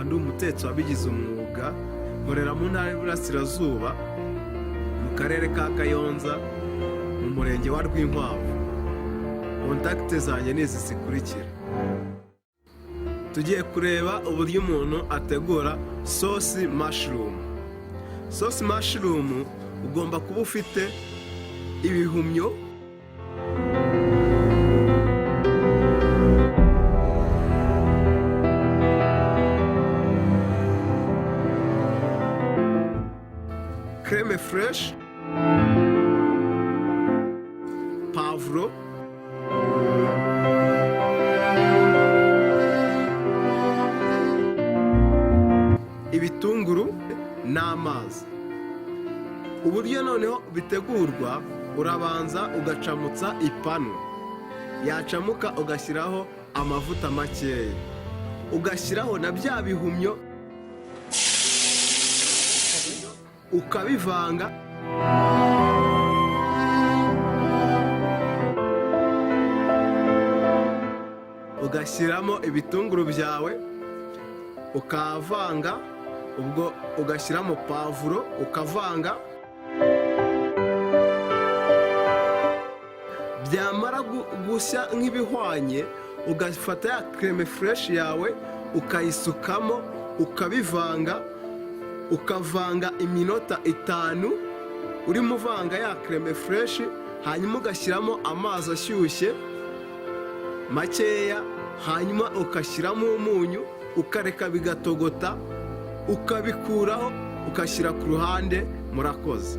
ndi umutetsi wabigize umwuga, nkorera mu ntara y'Iburasirazuba mu karere ka Kayonza mu murenge wa Rwinkwavu. Kontakite zanjye ni izi zikurikira. Tugiye kureba uburyo umuntu ategura sosi mushroom. Sosi mushroom ugomba kuba ufite ibihumyo, crème fraîche, pavuro, ibitunguru n'amazi. Uburyo noneho bitegurwa, urabanza ugacamutsa ipanu, yacamuka ugashyiraho amavuta makeya, ugashyiraho na bya bihumyo ukabivanga, ugashyiramo ibitunguru byawe ukavanga, ubwo ugashyiramo pavuro ukavanga, byamara gushya nk'ibihwanye ugafata ya crème fraîche yawe ukayisukamo, ukabivanga, ukavanga iminota 5 urimo uvanga ya crème fraîche, hanyuma ugashyiramo amazi ashyushye makeya, hanyuma ugashyiramo umunyu, ukareka bigatogota, ukabikuraho ugashyira ku ruhande. Murakoze.